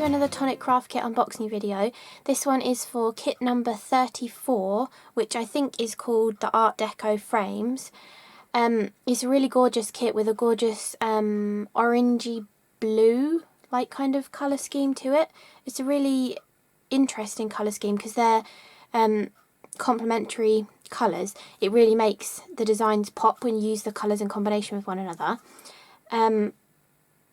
another Tonic craft kit unboxing video. This one is for kit number 34, which I think is called the Art Deco frames. It's a really gorgeous kit with a gorgeous orangey blue like kind of colour scheme to it. It's a really interesting colour scheme because they're complementary colours. It really makes the designs pop when you use the colours in combination with one another. And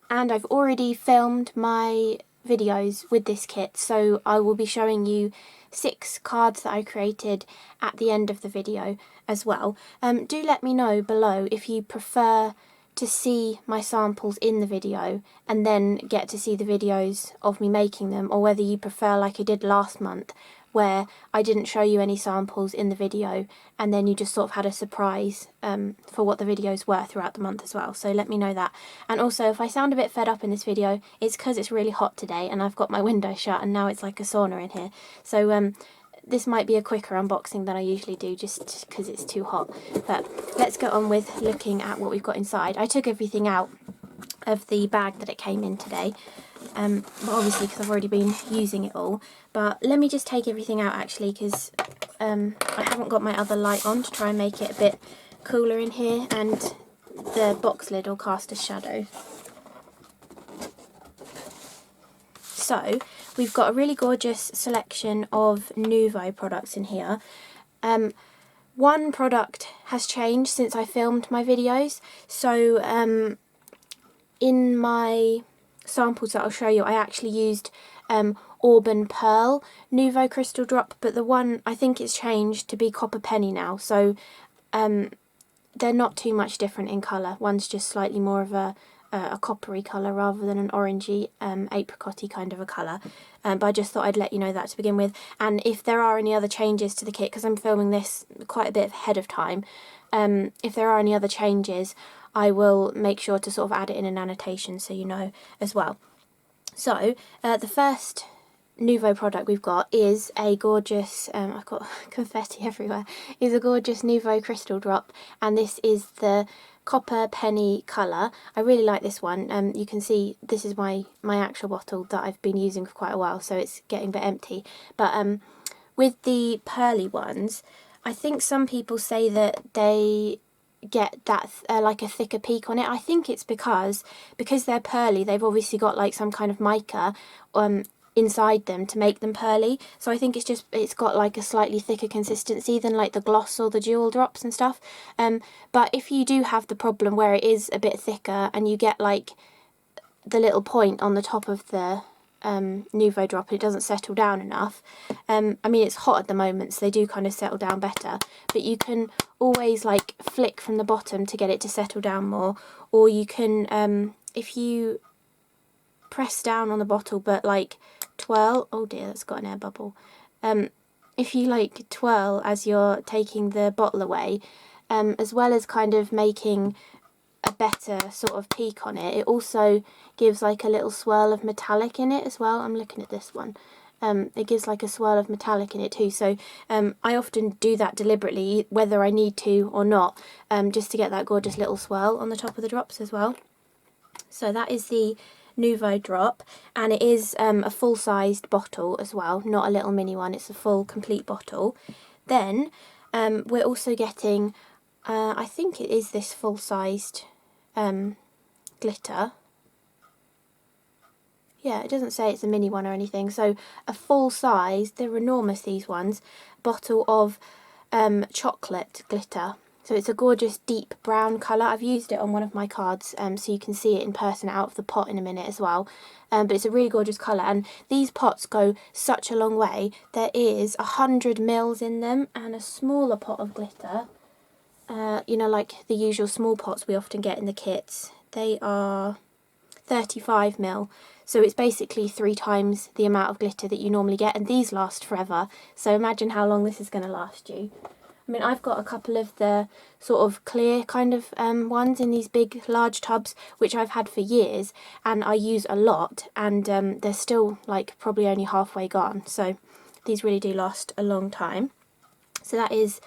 I've already filmed my videos with this kit, so I will be showing you 6 cards that I created at the end of the video as well. Do let me know below if you prefer to see my samples in the video and then get to see the videos of me making them, or whether you prefer like I did last month where I didn't show you any samples in the video and then you just sort of had a surprise for what the videos were throughout the month as well. So let me know that. And also, if I sound a bit fed up in this video, it's because it's really hot today and I've got my window shut and now it's like a sauna in here. So this might be a quicker unboxing than I usually do just because it's too hot. But let's go on with looking at what we've got inside. I took everything out of the bag that it came in today. Obviously because I've already been using it all, but let me just take everything out actually, because I haven't got my other light on to try and make it a bit cooler in here, and the box lid will cast a shadow. So we've got a really gorgeous selection of Nuvo products in here. One product has changed since I filmed my videos, so in my samples that I'll show you, I actually used Auburn Pearl Nuvo Crystal Drop, but the one, I think it's changed to be Copper Penny now, so they're not too much different in colour. One's just slightly more of a coppery colour rather than an orangey, apricot-y kind of a colour, but I just thought I'd let you know that to begin with. And if there are any other changes to the kit, because I'm filming this quite a bit ahead of time, if there are any other changes, I will make sure to sort of add it in an annotation so you know as well. So the first Nuvo product we've got is a gorgeous, I've got confetti everywhere, is a gorgeous Nuvo Crystal Drop, and this is the Copper Penny colour. I really like this one. You can see this is my actual bottle that I've been using for quite a while, so it's getting a bit empty. But with the pearly ones, I think some people say that they get that like a thicker peak on it. I think it's because they're pearly, they've obviously got like some kind of mica inside them to make them pearly, so I think it's got like a slightly thicker consistency than like the gloss or the jewel drops and stuff. But if you do have the problem where it is a bit thicker and you get like the little point on the top of the Nuvo drop and it doesn't settle down enough, I mean it's hot at the moment so they do kind of settle down better, but you can always like flick from the bottom to get it to settle down more, or you can if you press down on the bottle but like twirl, oh dear that's got an air bubble, if you like twirl as you're taking the bottle away, as well as kind of making a better sort of peak on it, it also gives like a little swirl of metallic in it as well. I'm looking at this one. It gives like a swirl of metallic in it too, so I often do that deliberately whether I need to or not, just to get that gorgeous little swirl on the top of the drops as well. So that is the Nuvo drop, and it is a full-sized bottle as well, not a little mini one, it's a full complete bottle. Then we're also getting I think it is this full-sized glitter. Yeah, it doesn't say it's a mini one or anything, so a full-size, they're enormous these ones, bottle of chocolate glitter. So it's a gorgeous deep brown colour. I've used it on one of my cards, so you can see it in person out of the pot in a minute as well. But it's a really gorgeous colour, and these pots go such a long way. There is 100 mils in them, and a smaller pot of glitter, you know, like the usual small pots we often get in the kits. They are 35 mil, so it's basically 3 times the amount of glitter that you normally get, and these last forever. So imagine how long this is going to last you. I mean, I've got a couple of the sort of clear kind of ones in these big large tubs, which I've had for years and I use a lot, and they're still like probably only halfway gone, so these really do last a long time. So that is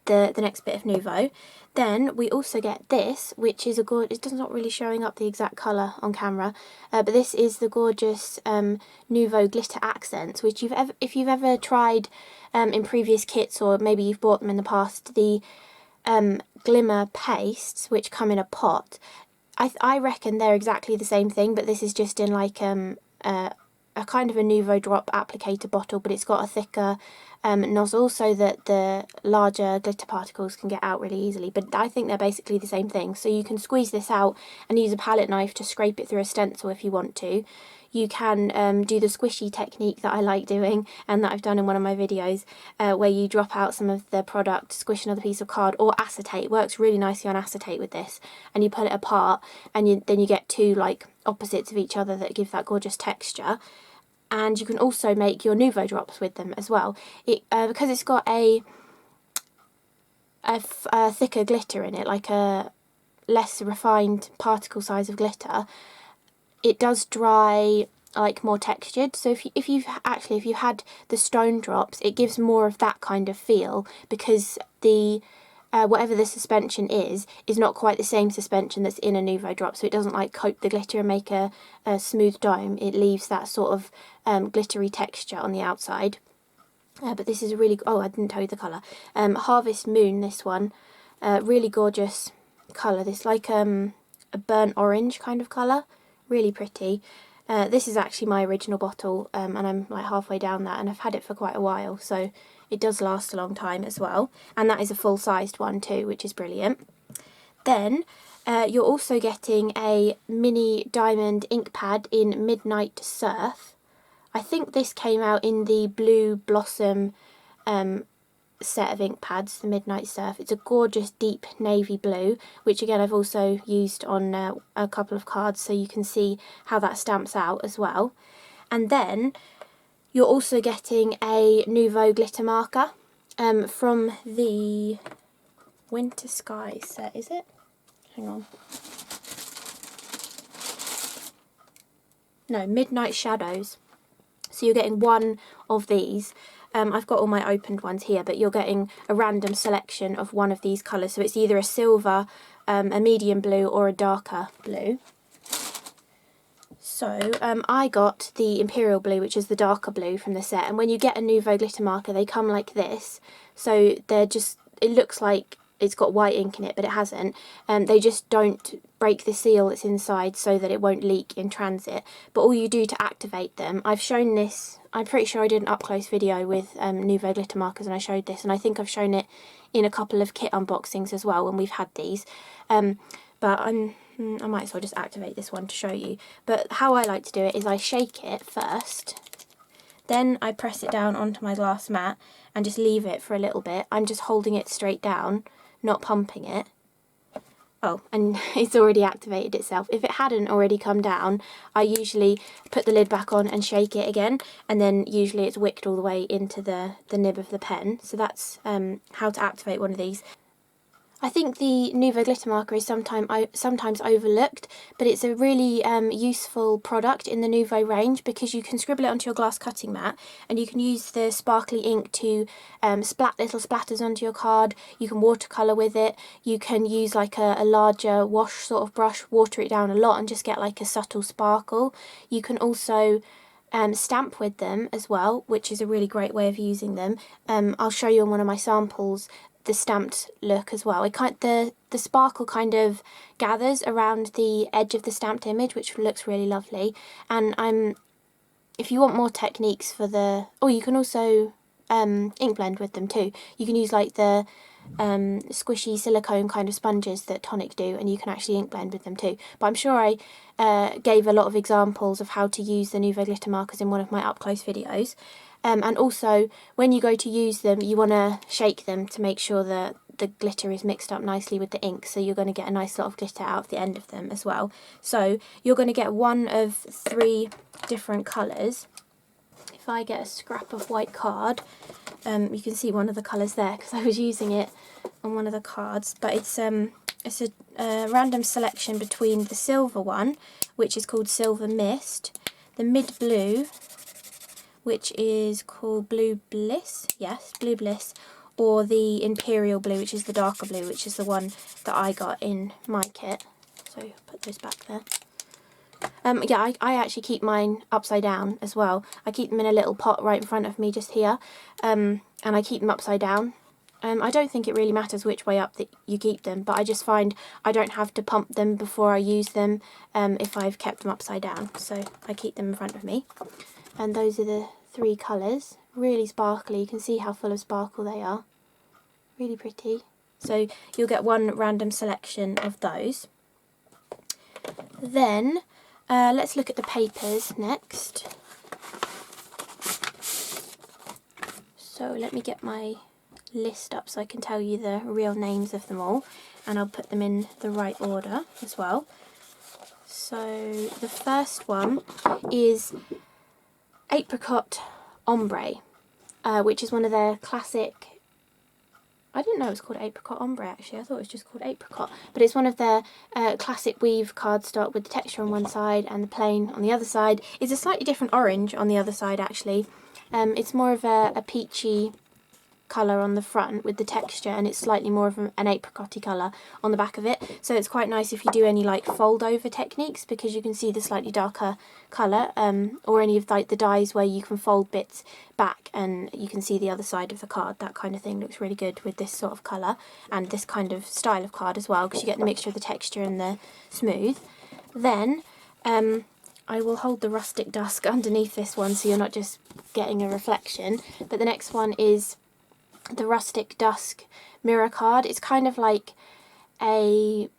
the next bit of Nuvo. Then we also get this, which is a gorgeous, it's not really showing up the exact colour on camera, but this is the gorgeous Nuvo glitter accents, which if you've ever tried in previous kits, or maybe you've bought them in the past, the Glimmer Pastes, which come in a pot. I reckon they're exactly the same thing, but this is just in like a kind of a Nuvo drop applicator bottle, but it's got a thicker nozzle so that the larger glitter particles can get out really easily. But I think they're basically the same thing. So you can squeeze this out and use a palette knife to scrape it through a stencil if you want to. You can do the squishy technique that I like doing and that I've done in one of my videos, where you drop out some of the product, squish another piece of card, or acetate. It works really nicely on acetate with this, and you pull it apart, and then you get two like opposites of each other that give that gorgeous texture. And you can also make your Nuvo drops with them as well. Because it's got a thicker glitter in it, like a less refined particle size of glitter, it does dry like more textured. So if you've had the stone drops, it gives more of that kind of feel, because the whatever the suspension is not quite the same suspension that's in a Nuvo drop, so it doesn't like coat the glitter and make a smooth dome. It leaves that sort of glittery texture on the outside. But this is a really, oh, I didn't tell you the colour. Harvest Moon, this one, really gorgeous colour. This like a burnt orange kind of colour, really pretty. This is actually my original bottle, and I'm like halfway down that, and I've had it for quite a while, so it does last a long time as well. And that is a full-sized one too, which is brilliant. Then you're also getting a mini diamond ink pad in Midnight Surf. I think this came out in the Blue Blossom set of ink pads, the Midnight Surf. It's a gorgeous deep navy blue, which again I've also used on a couple of cards, so you can see how that stamps out as well. And then you're also getting a Nuvo glitter marker from the Winter Sky set, is it? Hang on. No, Midnight Shadows. So you're getting one of these. I've got all my opened ones here, but you're getting a random selection of one of these colours. So it's either a silver, a medium blue, or a darker blue. So I got the Imperial Blue, which is the darker blue from the set. And when you get a Nuvo glitter marker, they come like this. So they're just, it looks like it's got white ink in it, but it hasn't. They just don't break the seal that's inside so that it won't leak in transit. But all you do to activate them, I've shown this, I'm pretty sure I did an up-close video with Nuvo glitter markers and I showed this, and I think I've shown it in a couple of kit unboxings as well when we've had these. But I might as well just activate this one to show you. But how I like to do it is I shake it first, then I press it down onto my glass mat and just leave it for a little bit. I'm just holding it straight down, not pumping it. Oh, and it's already activated itself. If it hadn't already come down, I usually put the lid back on and shake it again, and then usually it's wicked all the way into the nib of the pen. So that's how to activate one of these. I think the Nuvo glitter marker is sometimes overlooked, but it's a really useful product in the Nuvo range, because you can scribble it onto your glass cutting mat and you can use the sparkly ink to splat little splatters onto your card. You can watercolour with it. You can use like a larger wash sort of brush, water it down a lot and just get like a subtle sparkle. You can also stamp with them as well, which is a really great way of using them. I'll show you on one of my samples the stamped look as well. The sparkle kind of gathers around the edge of the stamped image, which looks really lovely. And if you want more techniques for you can also ink blend with them too. You can use like the squishy silicone kind of sponges that Tonic do, and you can actually ink blend with them too. But I'm sure I gave a lot of examples of how to use the Nuvo glitter markers in one of my up close videos. And also, when you go to use them, you want to shake them to make sure that the glitter is mixed up nicely with the ink, so you're going to get a nice lot of glitter out of the end of them as well. So you're going to get one of 3 different colours. If I get a scrap of white card, you can see one of the colours there because I was using it on one of the cards, but it's a random selection between the silver one, which is called Silver Mist, the mid blue, which is called Blue Bliss, yes, Blue Bliss, or the Imperial Blue, which is the darker blue, which is the one that I got in my kit. So put those back there. Yeah, I actually keep mine upside down as well. I keep them in a little pot right in front of me just here, and I keep them upside down. I don't think it really matters which way up that you keep them, but I just find I don't have to pump them before I use them if I've kept them upside down. So I keep them in front of me. And those are the 3 colours. Really sparkly. You can see how full of sparkle they are. Really pretty. So you'll get one random selection of those. Then let's look at the papers next. So let me get my list up so I can tell you the real names of them all, and I'll put them in the right order as well. So the first one is Apricot Ombre, which is one of their classic, I didn't know it was called Apricot Ombre actually, I thought it was just called Apricot, but it's one of their classic weave cardstock with the texture on one side and the plain on the other side. It's a slightly different orange on the other side actually. It's more of a peachy colour on the front with the texture, and it's slightly more of an apricot-y colour on the back of it, so it's quite nice if you do any like fold over techniques, because you can see the slightly darker colour, or any of like the dies where you can fold bits back and you can see the other side of the card. That kind of thing looks really good with this sort of colour and this kind of style of card as well, because you get the mixture of the texture and the smooth. Then I will hold the Rustic Dusk underneath this one so you're not just getting a reflection, but the next one is the Rustic Dusk mirror card. It's kind of like a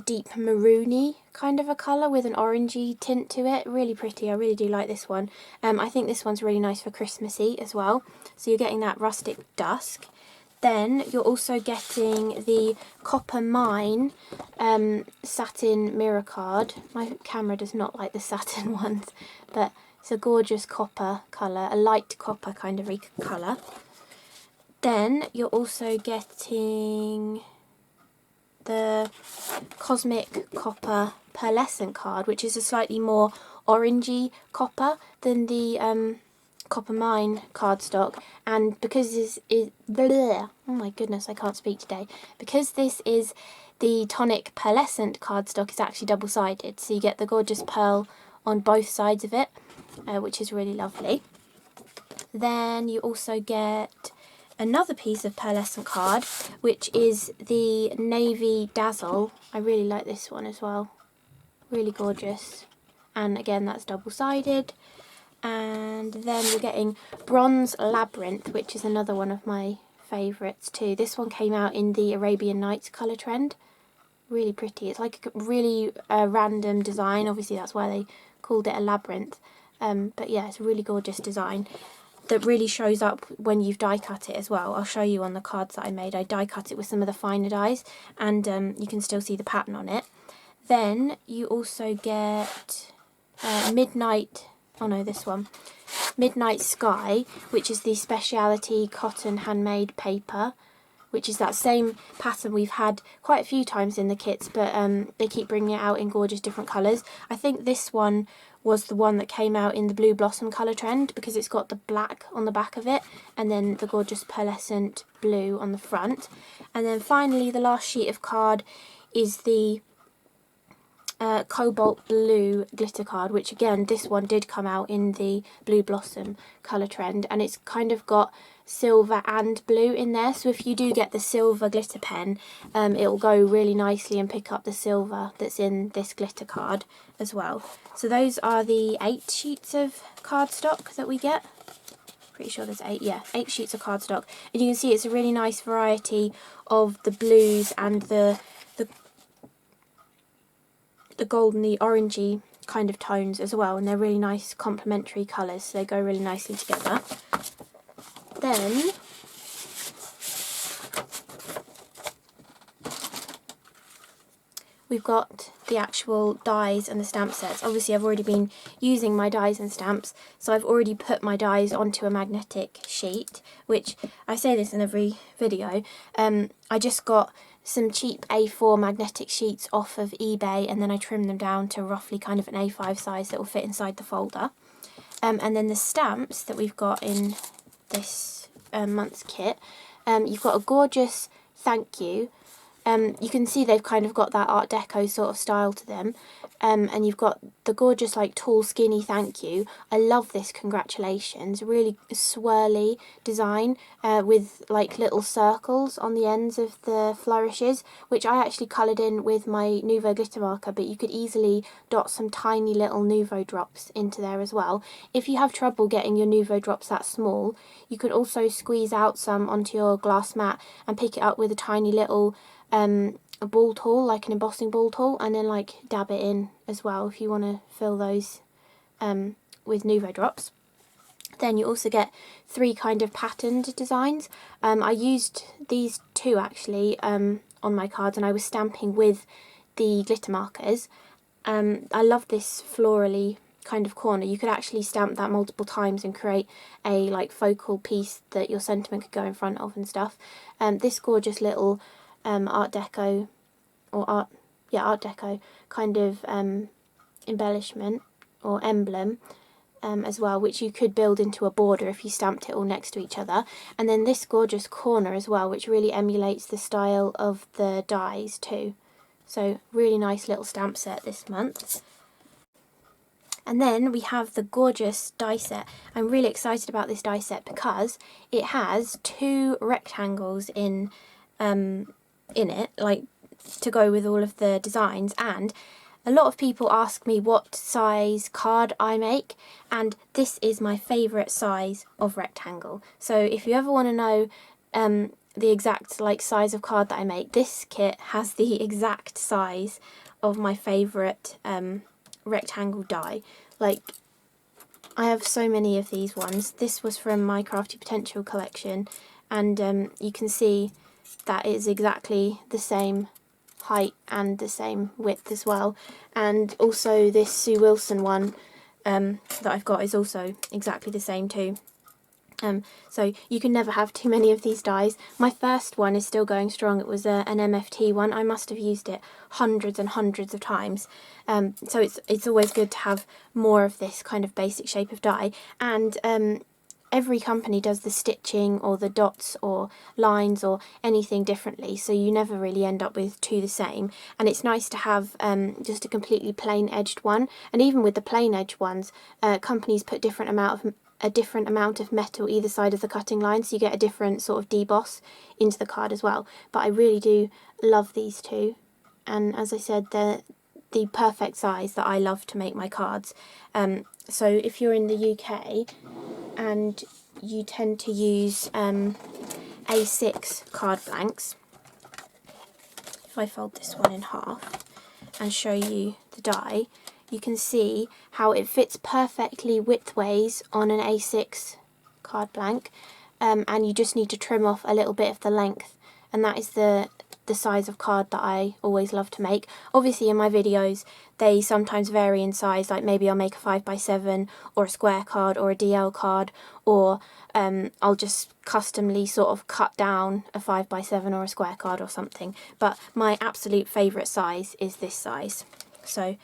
deep maroony kind of a colour with an orangey tint to it. Really pretty. I really do like this one. I think this one's really nice for Christmassy as well. So you're getting that Rustic Dusk. Then you're also getting the Copper Mine satin mirror card. My camera does not like the satin ones, but it's a gorgeous copper colour, a light copper kind of colour. Then you're also getting the Cosmic Copper Pearlescent card, which is a slightly more orangey copper than the Copper Mine cardstock. And because this is, oh my goodness, I can't speak today. Because this is the Tonic Pearlescent cardstock, it's actually double-sided, so you get the gorgeous pearl on both sides of it, which is really lovely. Then you also get another piece of Pearlescent card, which is the Navy Dazzle. I really like this one as well. Really gorgeous. And again, that's double-sided. And then you're getting Bronze Labyrinth, which is another one of my favourites too. This one came out in the Arabian Nights colour trend. Really pretty. It's like a really random design. Obviously, that's why they called it a labyrinth. But yeah, it's a really gorgeous design that really shows up when you've die cut it as well. I'll show you on the cards that I made. I die cut it with some of the finer dies, and you can still see the pattern on it. Then you also get Midnight, oh no, this one, Midnight Sky, which is the speciality cotton handmade paper, which is that same pattern we've had quite a few times in the kits, but they keep bringing it out in gorgeous different colours. I think this one was the one that came out in the Blue Blossom colour trend, because it's got the black on the back of it and then the gorgeous pearlescent blue on the front. And then finally the last sheet of card is the Cobalt Blue glitter card, which again, this one did come out in the Blue Blossom colour trend, and it's kind of got silver and blue in there, so if you do get the silver glitter pen, it will go really nicely and pick up the silver that's in this glitter card as well. So those are the 8 sheets of cardstock that we get. Pretty sure there's 8, yeah, 8 sheets of cardstock, and you can see it's a really nice variety of the blues and the goldeny orangey kind of tones as well, and they're really nice complementary colours, so they go really nicely together. Then we've got the actual dies and the stamp sets. Obviously I've already been using my dies and stamps, so I've already put my dies onto a magnetic sheet, which I say this in every video. I just got some cheap A4 magnetic sheets off of eBay, and then I trimmed them down to roughly kind of an A5 size that will fit inside the folder. And then the stamps that we've got in this month's kit, you've got a gorgeous thank you. You can see they've kind of got that Art Deco sort of style to them. And you've got the gorgeous like tall skinny thank you. I love this congratulations, really swirly design with like little circles on the ends of the flourishes, which I actually coloured in with my Nuvo glitter marker, but you could easily dot some tiny little Nuvo drops into there as well. If you have trouble getting your Nuvo drops that small, you could also squeeze out some onto your glass mat and pick it up with a tiny little a ball tool, like an embossing ball tool, and then like dab it in as well if you want to fill those with Nuvo drops. Then you also get 3 kind of patterned designs. I used these 2 actually on my cards, and I was stamping with the glitter markers. I love this florally kind of corner. You could actually stamp that multiple times and create a like focal piece that your sentiment could go in front of and stuff. This gorgeous little Art Deco or Art Deco kind of embellishment or emblem as well, which you could build into a border if you stamped it all next to each other. And then this gorgeous corner as well, which really emulates the style of the dies too. So really nice little stamp set this month. And then we have the gorgeous die set. I'm really excited about this die set because it has 2 rectangles in it, like to go with all of the designs. And a lot of people ask me what size card I make, and this is my favourite size of rectangle. So if you ever want to know the exact like size of card that I make, this kit has the exact size of my favourite rectangle die. Like, I have so many of these ones. This was from my CRaFTi Potential collection, and you can see that is exactly the same height and the same width as well. And also this Sue Wilson one that I've got is also exactly the same too. So you can never have too many of these dies. My first one is still going strong. It was an MFT one. I must have used it hundreds and hundreds of times. So it's always good to have more of this kind of basic shape of die. And every company does the stitching or the dots or lines or anything differently, so you never really end up with 2 the same. And it's nice to have just a completely plain edged one. And even with the plain edge ones, companies put a different amount of metal either side of the cutting line, so you get a different sort of deboss into the card as well. But I really do love these 2, and as I said, they're the perfect size that I love to make my cards. So if you're in the UK and you tend to use A6 card blanks, if I fold this one in half and show you the die, you can see how it fits perfectly widthways on an A6 card blank, and you just need to trim off a little bit of the length, and that is the size of card that I always love to make. Obviously in my videos they sometimes vary in size, like maybe I'll make a 5x7 or a square card or a DL card, or I'll just customly sort of cut down a 5x7 or a square card or something. But my absolute favourite size is this size, so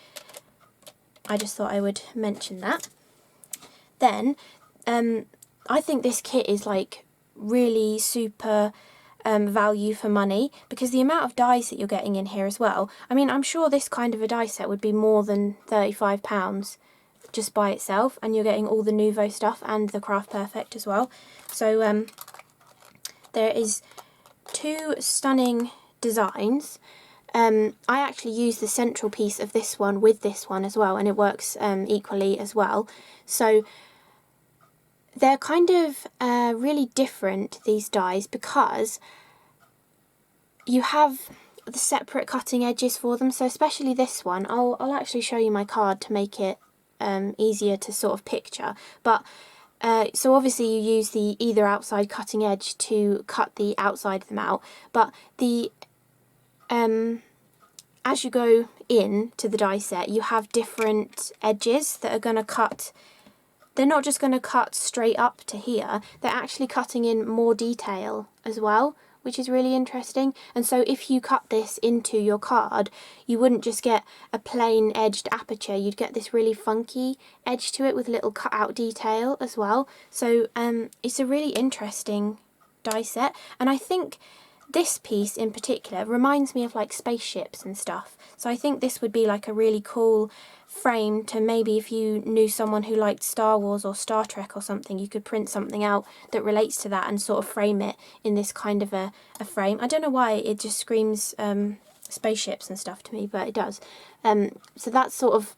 I just thought I would mention that. Then I think this kit is like really super value for money, because the amount of dies that you're getting in here as well. I mean, I'm sure this kind of a die set would be more than £35 just by itself, and you're getting all the Nuvo stuff and the Craft Perfect as well. So there is 2 stunning designs. I actually use the central piece of this one with this one as well, and it works equally as well. So they're kind of really different, these dies, because you have the separate cutting edges for them. So especially this one, I'll actually show you my card to make it easier to sort of picture. But so obviously you use the either outside cutting edge to cut the outside of them out, but the as you go in to the die set, you have different edges that are going to cut. They're not just going to cut straight up to here, they're actually cutting in more detail as well, which is really interesting. And so if you cut this into your card, you wouldn't just get a plain edged aperture, you'd get this really funky edge to it with little cut out detail as well. So it's a really interesting die set, and I think this piece in particular reminds me of like spaceships and stuff, so I think this would be like a really cool frame to, maybe if you knew someone who liked Star Wars or Star Trek or something, you could print something out that relates to that and sort of frame it in this kind of a frame. I don't know why it just screams spaceships and stuff to me, but it does. So that's sort of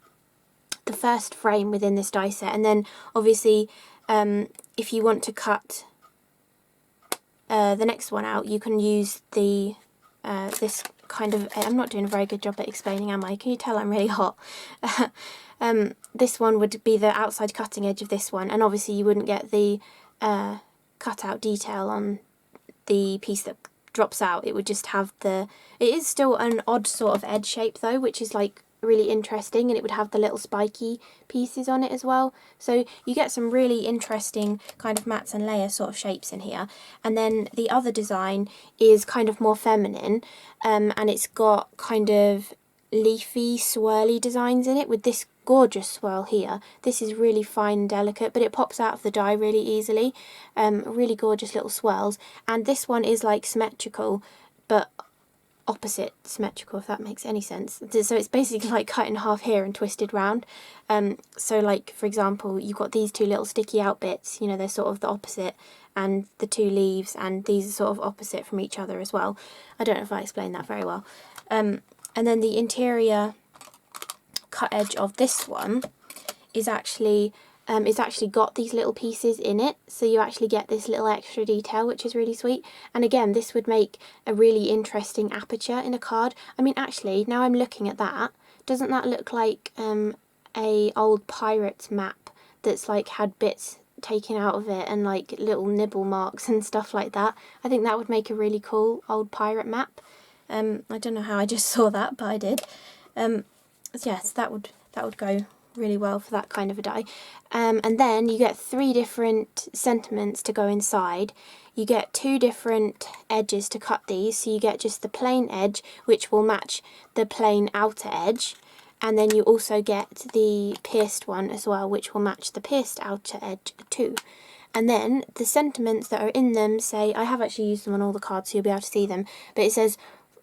the first frame within this die set, and then obviously if you want to cut the next one out, you can use the this kind of, I'm not doing a very good job at explaining, am I? Can you tell I'm really hot? This one would be the outside cutting edge of this one, and obviously you wouldn't get the cutout detail on the piece that drops out. It would just have the, it is still an odd sort of edge shape though, which is like really interesting, and it would have the little spiky pieces on it as well, so you get some really interesting kind of mats and layer sort of shapes in here. And then the other design is kind of more feminine, and it's got kind of leafy swirly designs in it with this gorgeous swirl here. This is really fine and delicate, but it pops out of the die really easily. Really gorgeous little swirls, and this one is like symmetrical but opposite symmetrical, if that makes any sense. So it's basically like cut in half here and twisted round. So like, for example, you've got these two little sticky out bits, you know, they're sort of the opposite, and the two leaves, and these are sort of opposite from each other as well. I don't know if I explained that very well. And then the interior cut edge of this one is actually it's actually got these little pieces in it, so you actually get this little extra detail, which is really sweet. And again, this would make a really interesting aperture in a card. I mean, actually, now I'm looking at that, doesn't that look like a old pirate's map that's like had bits taken out of it and like little nibble marks and stuff like that? I think that would make a really cool old pirate map. I don't know how I just saw that, but I did. Yes, that would go really well for that kind of a die. And then you get 3 different sentiments to go inside. You get 2 different edges to cut these, so you get just the plain edge, which will match the plain outer edge, and then you also get the pierced one as well, which will match the pierced outer edge too. And then the sentiments that are in them say, I have actually used them on all the cards so you'll be able to see them, but it says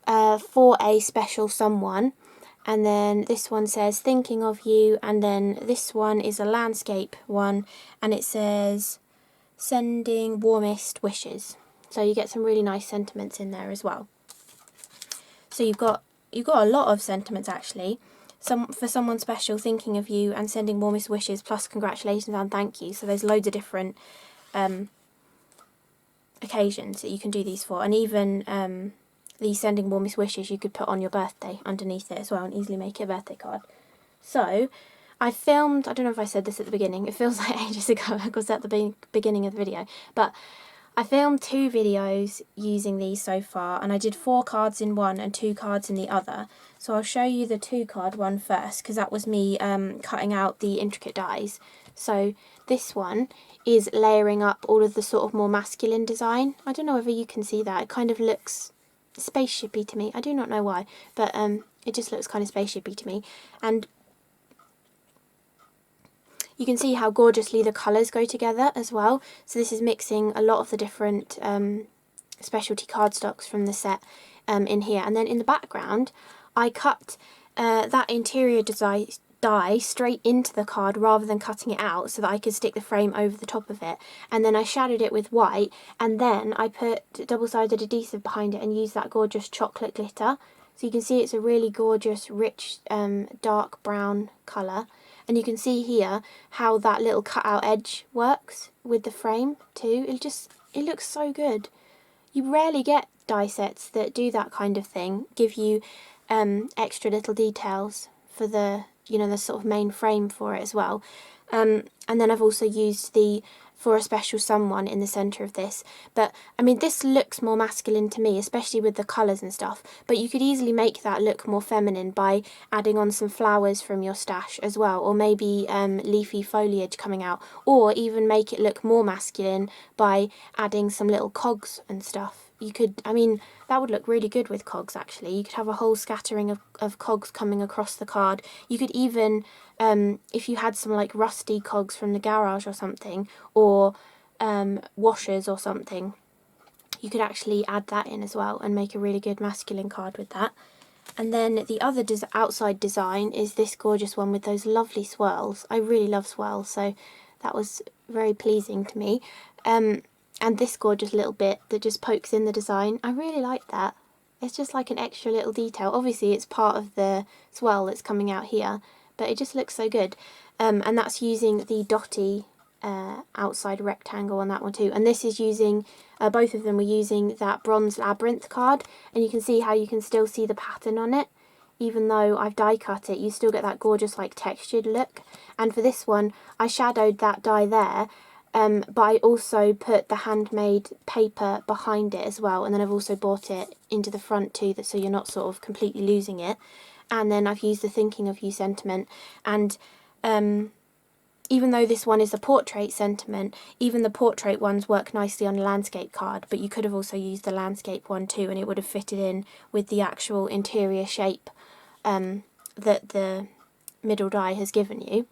for a special someone. And then this one says thinking of you, and then this one is a landscape one, and it says sending warmest wishes. So you get some really nice sentiments in there as well. So you've got a lot of sentiments actually. Some for someone special, thinking of you, and sending warmest wishes, plus congratulations and thank you. So there's loads of different occasions that you can do these for, and even the sending warmest wishes you could put on your birthday underneath it as well and easily make it a birthday card. So I filmed, I don't know if I said this at the beginning, it feels like ages ago because at the beginning of the video, but I filmed 2 videos using these so far, and I did 4 cards in one and 2 cards in the other. So I'll show you the 2 card one first, because that was me cutting out the intricate dies. So this one is layering up all of the sort of more masculine design. I don't know whether you can see that, it kind of looks spaceshipy to me. I do not know why, but it just looks kind of spaceshipy to me. And you can see how gorgeously the colours go together as well. So this is mixing a lot of the different specialty cardstocks from the set in here. And then in the background, I cut that interior die straight into the card rather than cutting it out, so that I could stick the frame over the top of it. And then I shadowed it with white, and then I put double-sided adhesive behind it and used that gorgeous chocolate glitter. So you can see it's a really gorgeous, rich, dark brown colour. And you can see here how that little cut-out edge works with the frame too. It looks so good. You rarely get die sets that do that kind of thing, give you extra little details for the, you know, the sort of main frame for it as well. And then I've also used the for a special someone in the centre of this. But I mean, this looks more masculine to me, especially with the colours and stuff, but you could easily make that look more feminine by adding on some flowers from your stash as well, or maybe leafy foliage coming out, or even make it look more masculine by adding some little cogs and stuff. You could, I mean, that would look really good with cogs actually. You could have a whole scattering of cogs coming across the card. You could even, if you had some like rusty cogs from the garage or something, or washers or something, you could actually add that in as well and make a really good masculine card with that. And then the other outside design is this gorgeous one with those lovely swirls. I really love swirls, so that was very pleasing to me. And this gorgeous little bit that just pokes in the design, I really like that. It's just like an extra little detail. Obviously it's part of the swirl that's coming out here, but it just looks so good. And that's using the dotty outside rectangle on that one too. And this is using, both of them were using that bronze Labyrinth card, and you can see how you can still see the pattern on it. Even though I've die cut it, you still get that gorgeous like textured look. And for this one, I shadowed that die there, but I also put the handmade paper behind it as well, and then I've also brought it into the front too, so you're not sort of completely losing it. And then I've used the thinking of you sentiment, and even though this one is a portrait sentiment, even the portrait ones work nicely on a landscape card, but you could have also used the landscape one too, and it would have fitted in with the actual interior shape that the middle die has given you.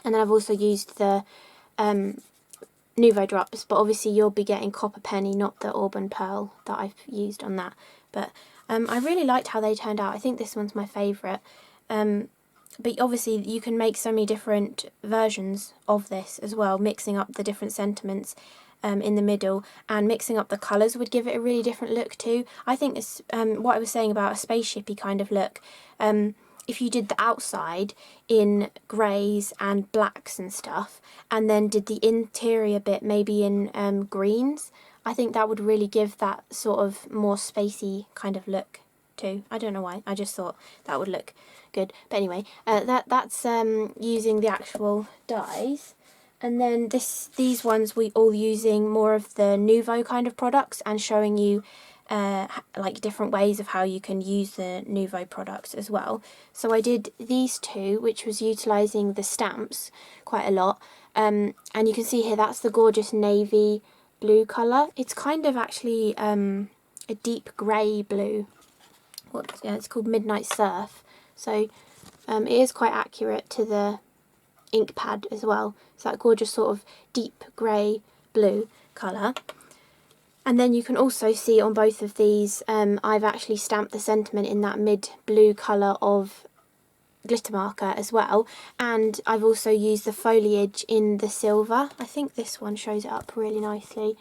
And then I've also used the Nuvo drops, but obviously you'll be getting Copper Penny, not the Auburn Pearl that I've used on that. But I really liked how they turned out. I think this one's my favourite. But obviously you can make so many different versions of this as well, mixing up the different sentiments in the middle, and mixing up the colours would give it a really different look too. I think this, what I was saying about a spaceshipy kind of look, if you did the outside in greys and blacks and stuff, and then did the interior bit maybe in greens, I think that would really give that sort of more spacey kind of look too. I don't know why, I just thought that would look good. But anyway, that's using the actual dies. And then these ones we all using more of the Nuvo kind of products, and showing you like different ways of how you can use the Nuvo products as well. So I did these two, which was utilising the stamps quite a lot, and you can see here that's the gorgeous navy blue colour. It's kind of actually a deep grey blue. It's called Midnight Surf, so it is quite accurate to the ink pad as well. So that gorgeous sort of deep grey blue colour. And then you can also see on both of these, I've actually stamped the sentiment in that mid blue colour of glitter marker as well, and I've also used the foliage in the silver. I think this one shows it up really nicely,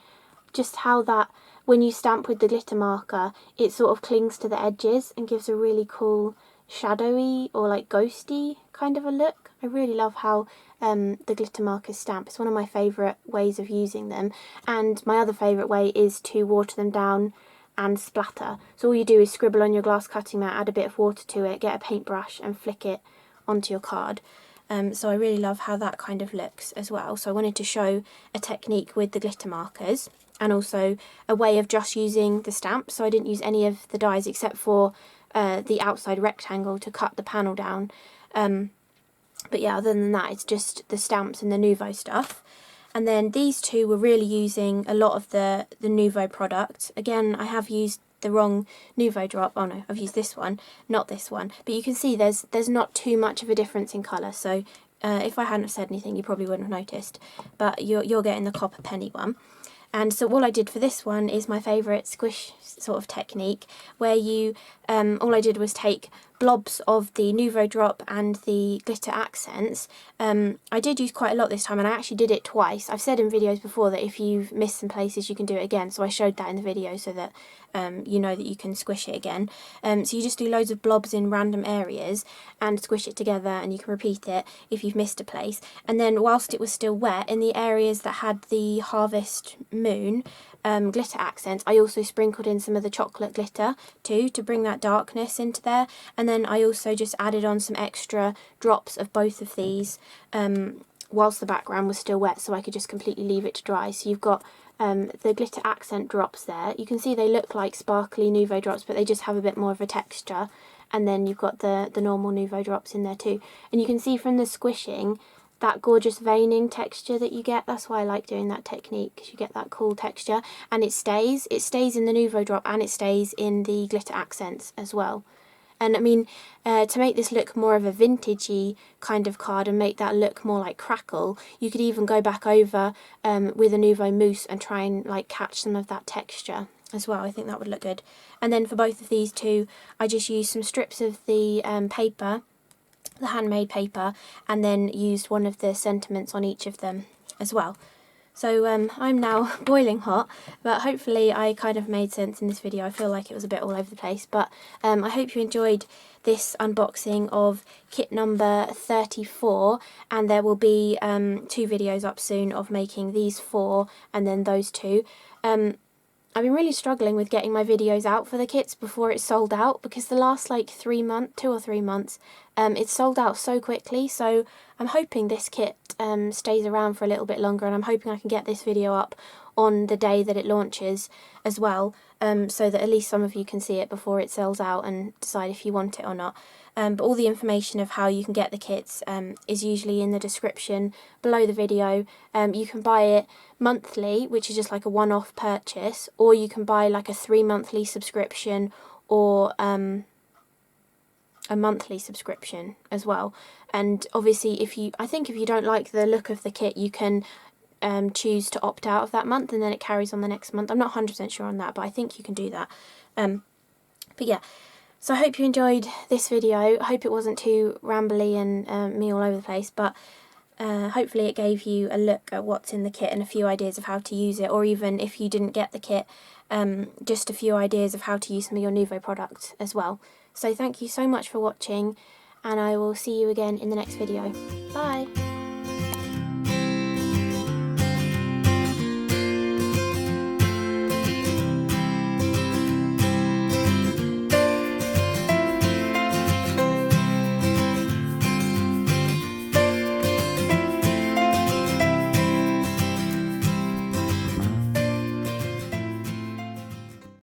just how that when you stamp with the glitter marker it sort of clings to the edges and gives a really cool shadowy or like ghosty kind of a look. I really love how the glitter markers stamp. It's one of my favourite ways of using them, and my other favourite way is to water them down and splatter. So all you do is scribble on your glass cutting mat, add a bit of water to it, get a paintbrush and flick it onto your card. So I really love how that kind of looks as well. So I wanted to show a technique with the glitter markers, and also a way of just using the stamps. So I didn't use any of the dies except for the outside rectangle to cut the panel down. But yeah, other than that, it's just the stamps and the Nuvo stuff. And then these two were really using a lot of the Nuvo product. Again, I have used the wrong Nuvo drop. Oh no, I've used this one, not this one. But you can see there's not too much of a difference in colour. So if I hadn't have said anything, you probably wouldn't have noticed. But you're getting the Copper Penny one. And so all I did for this one is my favourite squish sort of technique, where you, all I did was take blobs of the Nuvo drop and the glitter accents. I did use quite a lot this time, and I actually did it twice. I've said in videos before that if you've missed some places you can do it again, so I showed that in the video so that you know that you can squish it again. So you just do loads of blobs in random areas and squish it together, and you can repeat it if you've missed a place. And then whilst it was still wet, in the areas that had the Harvest Moon glitter accents, I also sprinkled in some of the chocolate glitter too, to bring that darkness into there. And then I also just added on some extra drops of both of these whilst the background was still wet, so I could just completely leave it to dry. So you've got the glitter accent drops there. You can see they look like sparkly Nuvo drops, but they just have a bit more of a texture. And then you've got the normal Nuvo drops in there too. And you can see from the squishing that gorgeous veining texture that you get. That's why I like doing that technique, because you get that cool texture, and it stays in the Nuvo drop and it stays in the glitter accents as well. And I mean, to make this look more of a vintagey kind of card and make that look more like crackle, you could even go back over with a Nuvo mousse and try and like catch some of that texture as well. I think that would look good. And then for both of these two, I just used some strips of the paper, the handmade paper, and then used one of the sentiments on each of them as well. So I'm now boiling hot, but hopefully I kind of made sense in this video. I feel like it was a bit all over the place, but I hope you enjoyed this unboxing of kit number 34, and there will be 2 videos up soon of making these 4 and then those 2. I've been really struggling with getting my videos out for the kits before it's sold out, because the last like 2 or 3 months it's sold out so quickly. So I'm hoping this kit stays around for a little bit longer, and I'm hoping I can get this video up on the day that it launches as well, so that at least some of you can see it before it sells out and decide if you want it or not. But all the information of how you can get the kits is usually in the description below the video. You can buy it monthly, which is just like a one-off purchase, or you can buy like a 3-monthly subscription, or a monthly subscription as well. And obviously I think if you don't like the look of the kit, you can choose to opt out of that month and then it carries on the next month. I'm not 100% sure on that, but I think you can do that. But yeah, so I hope you enjoyed this video. I hope it wasn't too rambly and me all over the place, but hopefully it gave you a look at what's in the kit and a few ideas of how to use it, or even if you didn't get the kit, just a few ideas of how to use some of your Nuvo products as well. So thank you so much for watching, and I will see you again in the next video. Bye!